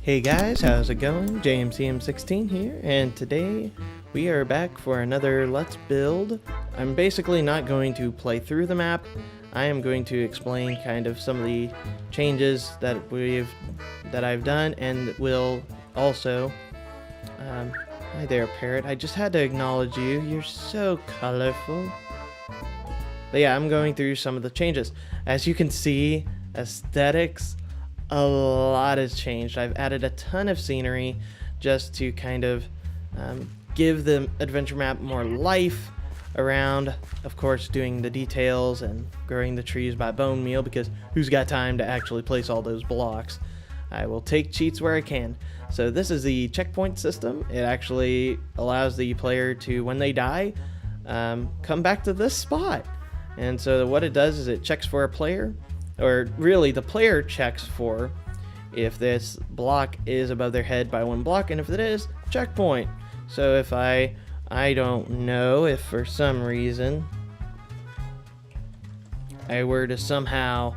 Hey guys, how's it going? JMCM16 here, and today we are back for another Let's Build. I'm basically not going to play through the map. I am going to explain kind of some of the changes that I've done, and will also hi there, parrot. I just had to acknowledge you. You're so colorful. But yeah, I'm going through some of the changes. As you can see, aesthetics, a lot has changed. I've added a ton of scenery just to kind of give the adventure map more life around, of course, doing the details and growing the trees by bone meal, because who's got time to actually place all those blocks? I will take cheats where I can. So this is the checkpoint system. It actually allows the player to, when they die, come back to this spot. And so what it does is it checks for a player, or really the player checks for if this block is above their head by one block, and if it is, checkpoint. So if I don't know if for some reason I were to somehow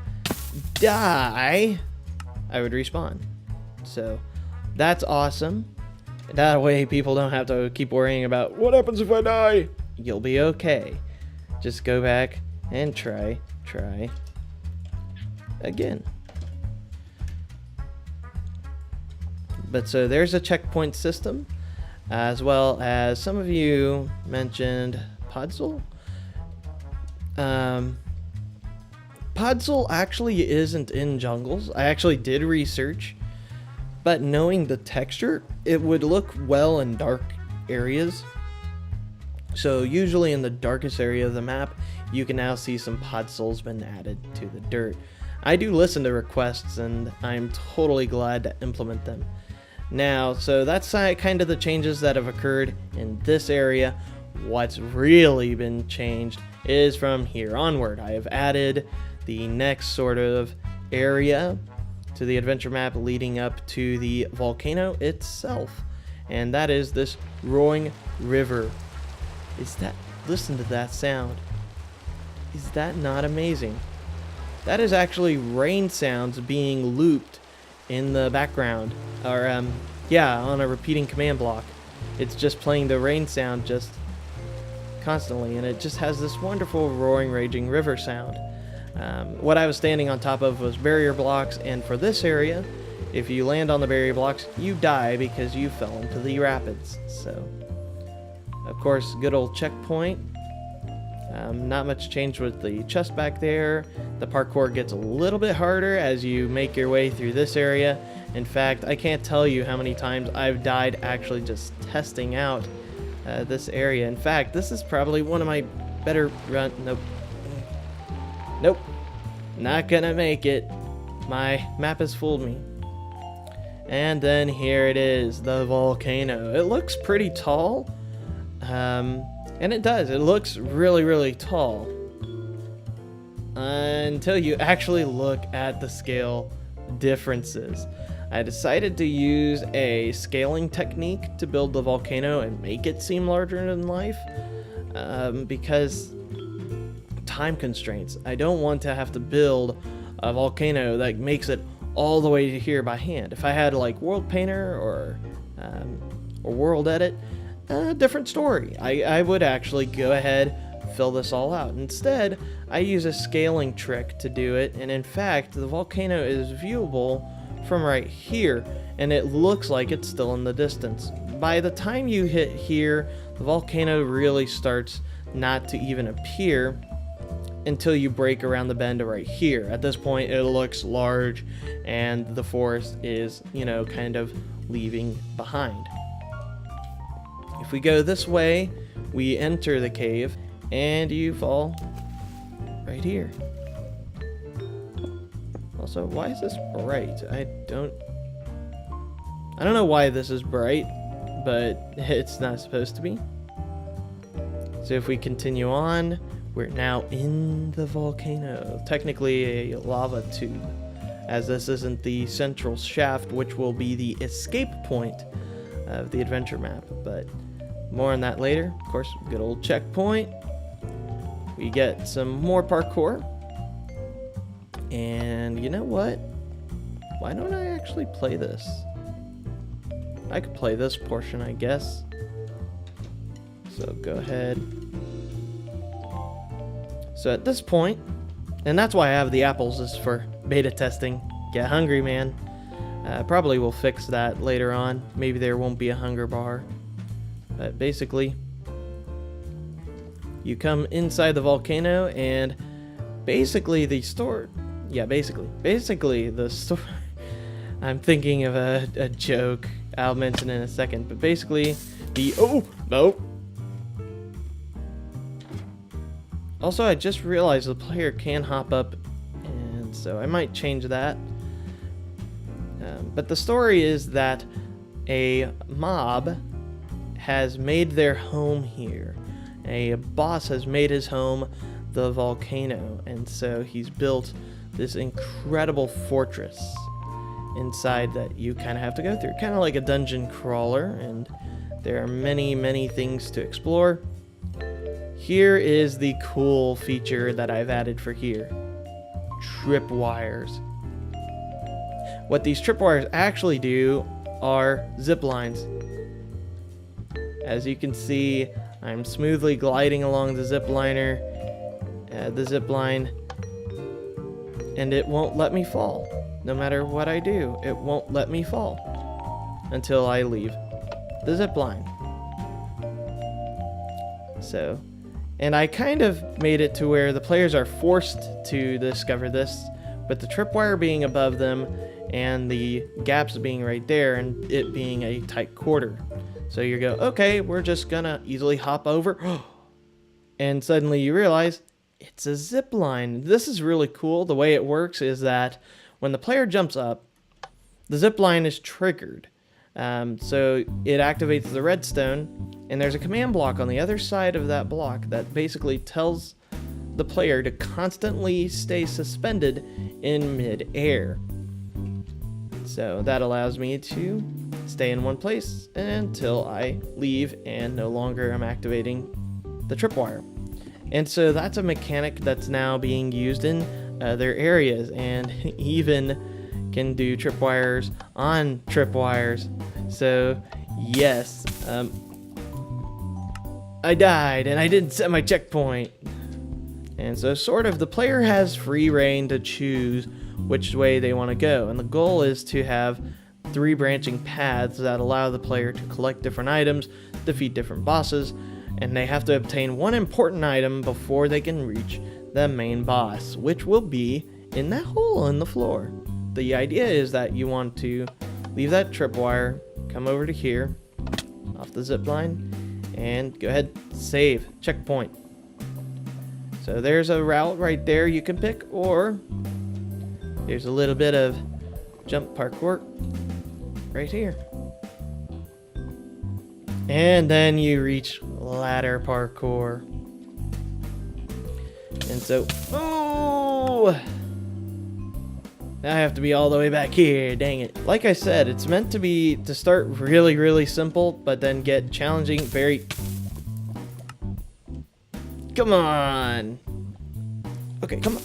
die, I would respawn. So that's awesome. That way people don't have to keep worrying about what happens if I die. You'll be okay. Just go back and try again. But so there's a checkpoint system, as well as some of you mentioned Podzol. Podzol actually isn't in jungles. I actually did research, but knowing the texture, it would look well in dark areas. So usually in the darkest area of the map, you can now see some Podzols been added to the dirt. I do listen to requests, and I'm totally glad to implement them. Now, so that's kind of the changes that have occurred in this area. What's really been changed is from here onward. I have added the next sort of area to the adventure map leading up to the volcano itself. And that is this roaring river. Listen to that sound. Is that not amazing? That is actually rain sounds being looped in the background, or yeah, on a repeating command block. It's just playing the rain sound just constantly, and it just has this wonderful roaring, raging river sound. What I was standing on top of was barrier blocks, and for this area, if you land on the barrier blocks, you die because you fell into the rapids. So, of course, good old checkpoint. Not much change with the chest back there. The parkour gets a little bit harder as you make your way through this area. In fact, I can't tell you how many times I've died actually just testing out this area. In fact, this is probably one of my better run. Nope. Not gonna make it. My map has fooled me. And then here it is, the volcano. It looks pretty tall. And it does. It looks really, really tall. Until you actually look at the scale differences. I decided to use a scaling technique to build the volcano and make it seem larger than life. Because time constraints. I don't want to have to build a volcano that makes it all the way to here by hand. If I had like World Painter or World Edit, different story. I would actually go ahead, fill this all out. Instead, I use a scaling trick to do it, and in fact, the volcano is viewable from right here, and it looks like it's still in the distance. By the time you hit here, the volcano really starts not to even appear until you break around the bend right here. At this point, it looks large, and the forest is, kind of leaving behind. If we go this way, we enter the cave, and you fall right here. Also, why is this bright? I don't know why this is bright, but it's not supposed to be. So if we continue on, we're now in the volcano. Technically a lava tube, as this isn't the central shaft, which will be the escape point of the adventure map, but more on that later. Of course, good old checkpoint. We get some more parkour. And you know what? Why don't I actually play this? I could play this portion, I guess. So go ahead. So at this point, and that's why I have the apples, is for beta testing. Get hungry, man. Probably will fix that later on. Maybe there won't be a hunger bar. But basically, you come inside the volcano, and basically the store... Yeah, basically the store... I'm thinking of a joke. I'll mention in a second. But basically, the... Oh! No! Also, I just realized the player can hop up, and so I might change that. But the story is that a mob has made their home here. A boss has made his home the volcano, and so he's built this incredible fortress inside that you kind of have to go through. Kind of like a dungeon crawler, and there are many, many things to explore. Here is the cool feature that I've added for here. Tripwires. What these tripwires actually do are zip lines. As you can see, I'm smoothly gliding along the zip line, and it won't let me fall. No matter what I do, it won't let me fall until I leave the zip line. So, and I kind of made it to where the players are forced to discover this, but the tripwire being above them and the gaps being right there and it being a tight quarter. So you go, okay, we're just gonna easily hop over. And suddenly you realize it's a zip line. This is really cool. The way it works is that when the player jumps up, the zip line is triggered. So it activates the redstone, and there's a command block on the other side of that block that basically tells the player to constantly stay suspended in mid-air. So that allows me to stay in one place until I leave and no longer am activating the tripwire. And so that's a mechanic that's now being used in other areas, and even can do tripwires on tripwires. So yes, I died and I didn't set my checkpoint. And so sort of the player has free reign to choose which way they want to go. And the goal is to have 3 branching paths that allow the player to collect different items, defeat different bosses, and they have to obtain one important item before they can reach the main boss, which will be in that hole in the floor. The idea is that you want to leave that tripwire, come over to here, off the zip line, and go ahead, save, checkpoint. So there's a route right there you can pick, or there's a little bit of jump parkour right here. And then you reach ladder parkour. And so, oh! Now I have to be all the way back here, dang it. Like I said, it's meant to start really, really simple, but then get challenging very... Come on! Okay, come on.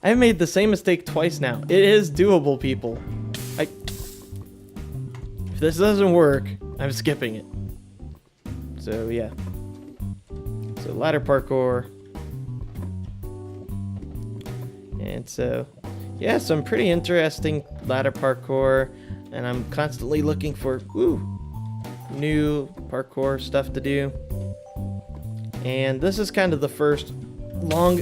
I've made the same mistake twice now. It is doable, people. If this doesn't work, I'm skipping it. So, yeah. So, ladder parkour. And so, yeah, some pretty interesting ladder parkour. And I'm constantly looking for, new parkour stuff to do. And this is kind of the first long...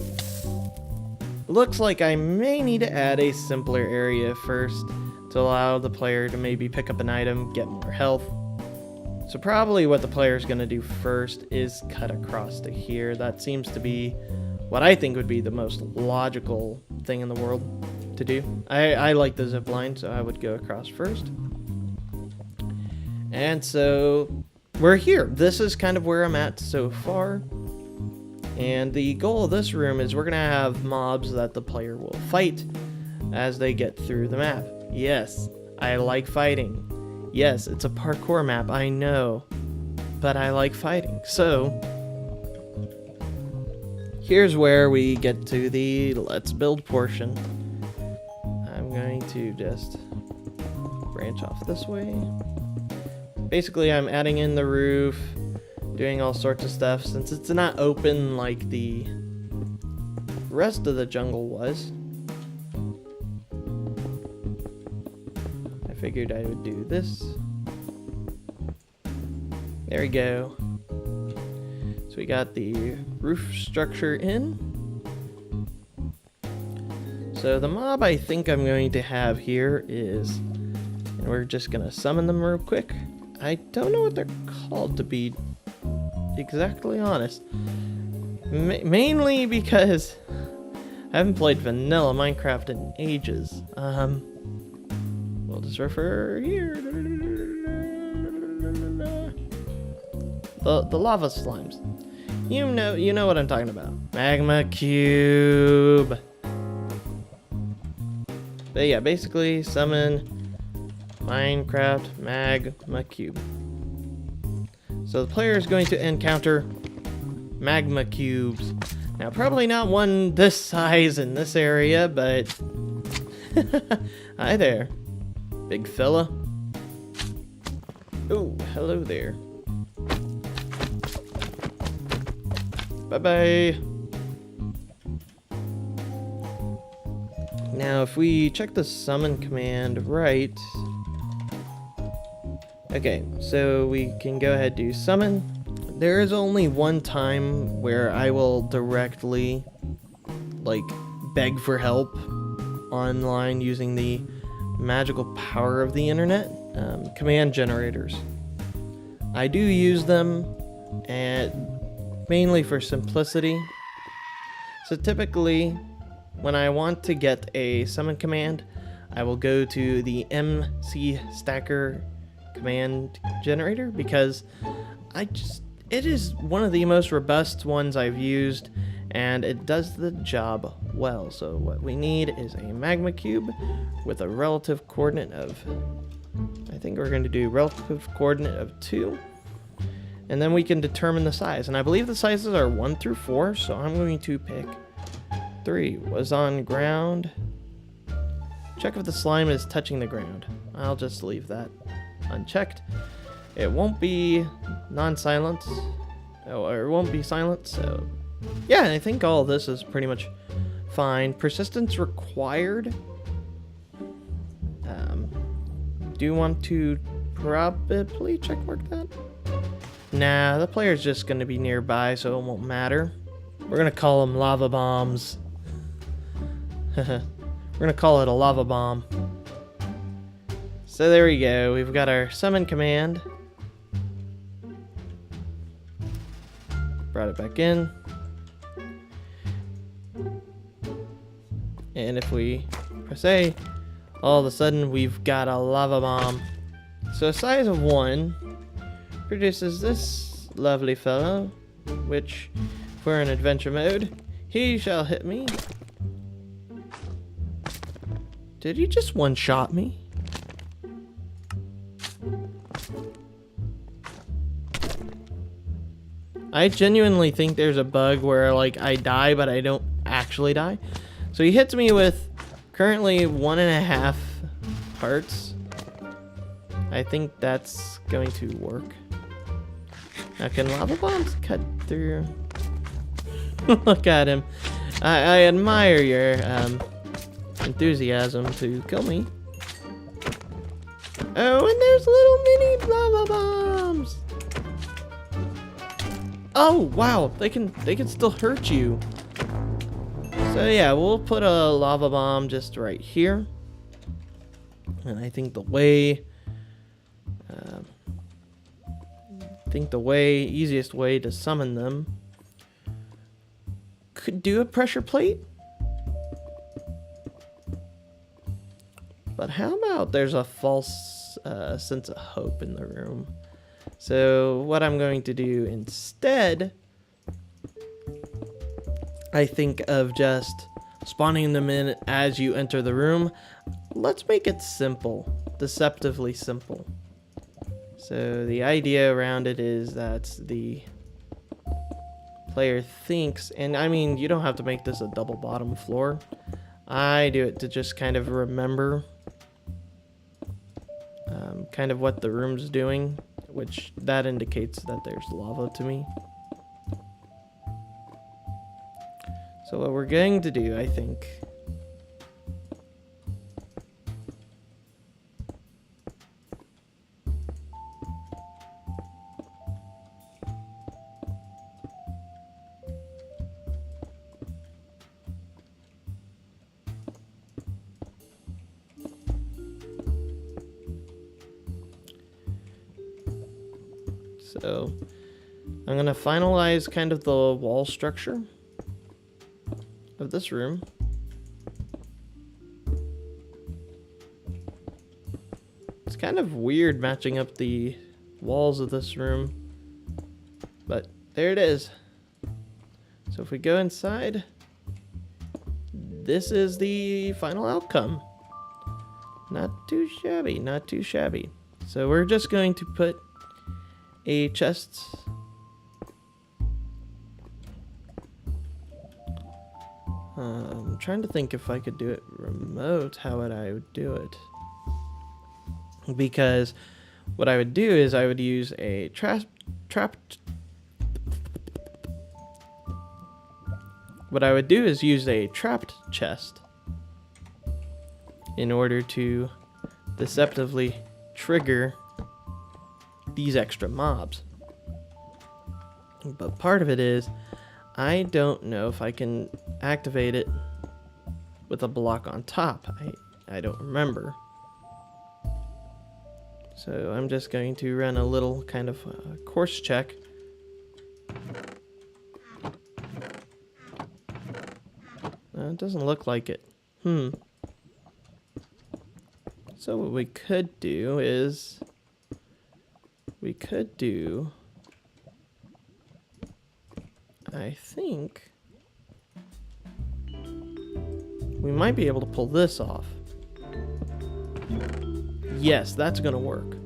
Looks like I may need to add a simpler area first to allow the player to maybe pick up an item, get more health. So probably what the player is going to do first is cut across to here. That seems to be what I think would be the most logical thing in the world to do. I like the zip line, so I would go across first. And so we're here. This is kind of where I'm at so far. And the goal of this room is we're going to have mobs that the player will fight as they get through the map. Yes, I like fighting. Yes, it's a parkour map, I know. But I like fighting. So, here's where we get to the let's build portion. I'm going to just branch off this way. Basically, I'm adding in the roof, doing all sorts of stuff since it's not open like the rest of the jungle was. I figured I would do this. There we go. So we got the roof structure in. So the mob I think I'm going to have here is, and we're just gonna summon them real quick. I don't know what they're called, to be exactly honest. Mainly because I haven't played vanilla Minecraft in ages. We'll just refer here. The lava slimes. You know what I'm talking about. Magma cube. But yeah, basically summon Minecraft magma cube. So the player is going to encounter magma cubes. Now, probably not one this size in this area, but hi there, big fella. Oh, hello there. Bye-bye. Now, if we check the summon command right... Okay, so we can go ahead and do summon. There is only one time where I will directly, like, beg for help online using the magical power of the internet. Command generators. I do use them, and mainly for simplicity. So typically, when I want to get a summon command, I will go to the MC Stacker command generator because it is one of the most robust ones I've used, and it does the job well. So what we need is a magma cube with a relative coordinate of, I think we're going to do relative coordinate of 2. And then we can determine the size. And I believe the sizes are 1 through 4, so I'm going to pick 3. Was on ground. Check if the slime is touching the ground. I'll just leave that unchecked. It won't be non-silent, or it won't be silent, so yeah, I think all of this is pretty much fine. Persistence required. Do you want to probably checkmark that? Nah, the player's just going to be nearby, so it won't matter. We're going to call them lava bombs. We're going to call it a lava bomb. So there we go. We've got our summon command. Brought it back in. And if we press A, all of a sudden we've got a lava bomb. So a size of 1 produces this lovely fellow, which, if we're in adventure mode, he shall hit me. Did he just one-shot me? I genuinely think there's a bug where, like, I die, but I don't actually die. So he hits me with currently 1.5 hearts. I think that's going to work. Now, can lava bombs cut through? Look at him. I admire your enthusiasm to kill me. Oh, and there's little mini lava bombs. Oh wow, they can still hurt you. So yeah, we'll put a lava bomb just right here. And I think the easiest way to summon them could do a pressure plate. But how about there's a false sense of hope in the room? So what I'm going to do instead, I think of just spawning them in as you enter the room. Let's make it simple, deceptively simple. So the idea around it is that the player thinks, and I mean, you don't have to make this a double bottom floor. I do it to just kind of remember. kind of what the room's doing, which that indicates that there's lava to me. So what we're going to do, I think, so I'm gonna finalize kind of the wall structure of this room. It's kind of weird matching up the walls of this room, but there it is. So if we go inside, this is the final outcome. Not too shabby, not too shabby. So we're just going to put a chest I'm trying to think if I could do it remote, how would I do it? Because what I would do is I would use a trapped chest in order to deceptively trigger these extra mobs. But part of it is I don't know if I can activate it with a block on top. I don't remember. So I'm just going to run a little kind of course check. It doesn't look like it. So what we could do is I think we might be able to pull this off. Yes, that's gonna work.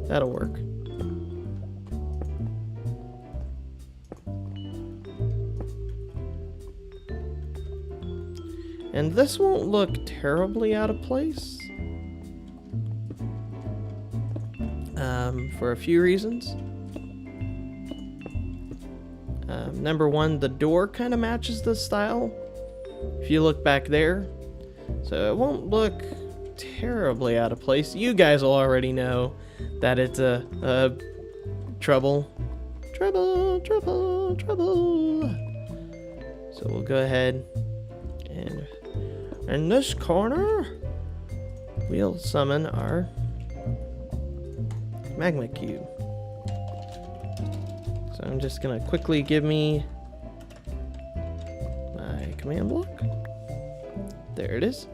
That'll work. And this won't look terribly out of place. For a few reasons. Number one, the door kind of matches the style. If you look back there. So it won't look terribly out of place. You guys will already know that it's a trouble. So we'll go ahead and in this corner, we'll summon our magma cube. So I'm just gonna quickly give me my command block. There it is.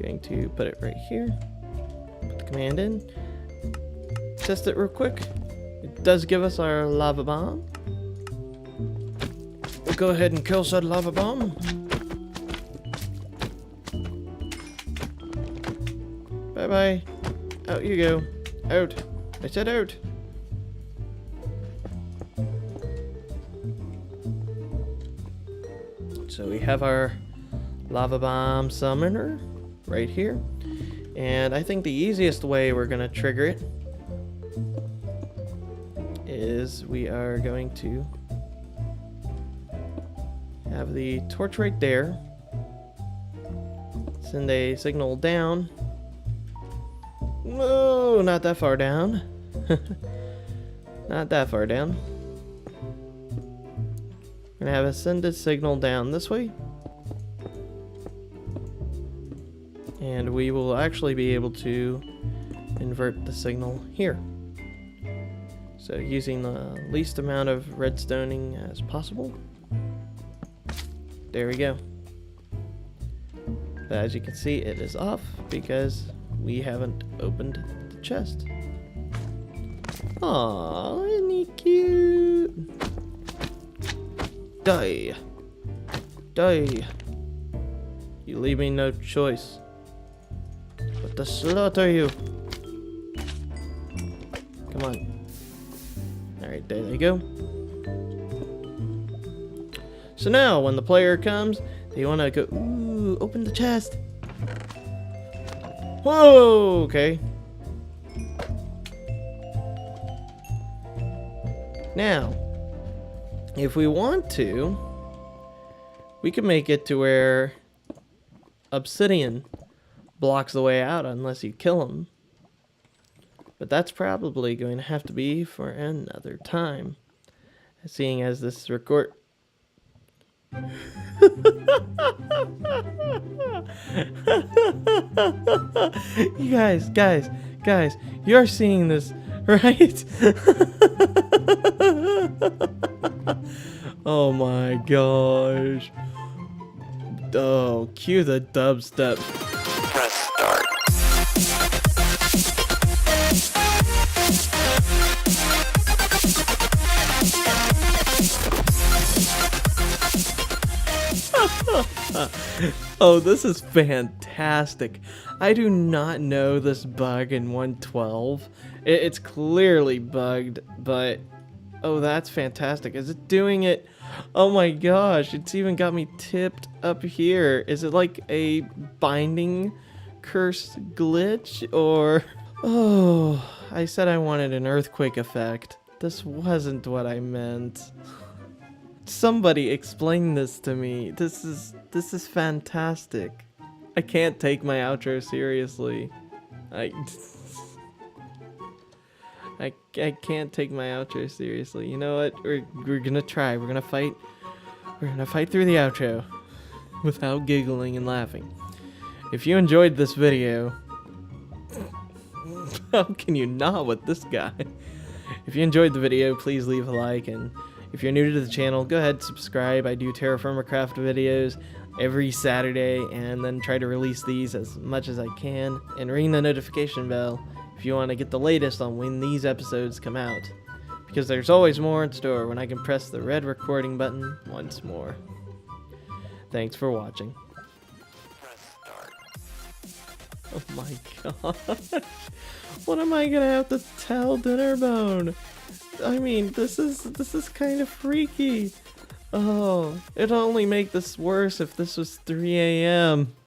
Going to put it right here. Put the command in. Test it real quick. It does give us our lava bomb. We'll go ahead and kill said lava bomb. Bye bye. Out you go. Out. I said out. So we have our lava bomb summoner right here. And I think the easiest way we're going to trigger it is we are going to have the torch right there. Send a signal down. Whoa, not that far down. Not that far down. We're gonna have a send a signal down this way. And we will actually be able to invert the signal here. So using the least amount of redstoning as possible. There we go. But as you can see, it is off because we haven't opened the chest. Aww, isn't he cute? Die. Die. You leave me no choice but to slaughter you. Come on. Alright, there they go. So now when the player comes, they want to go, ooh, open the chest. Whoa, okay. Now, if we want to, we can make it to where obsidian blocks the way out unless you kill him. But that's probably going to have to be for another time. Seeing as this record... You guys, you're seeing this, right? Oh my gosh. Oh, cue the dubstep. Press start. Oh, this is fantastic. I do not know this bug in 1.12. It's clearly bugged, but oh, that's fantastic. Is it doing it? Oh my gosh, it's even got me tipped up here. Is it like a binding curse glitch or... Oh, I said I wanted an earthquake effect. This wasn't what I meant. Somebody explain this to me. This is fantastic. I can't take my outro seriously. I can't take my outro seriously. You know what? We're gonna try. We're gonna fight. We're gonna fight through the outro without giggling and laughing. If you enjoyed this video, how can you not with this guy? If you enjoyed the video, please leave a like, and if you're new to the channel, go ahead and subscribe. I do TerraFirmaCraft videos every Saturday, and then try to release these as much as I can, and ring the notification bell if you want to get the latest on when these episodes come out, because there's always more in store when I can press the red recording button once more. Thanks for watching. Press start. Oh my god. What am I gonna have to tell Dinnerbone? I mean, this is kind of freaky. Oh, it'd only make this worse if this was 3 a.m.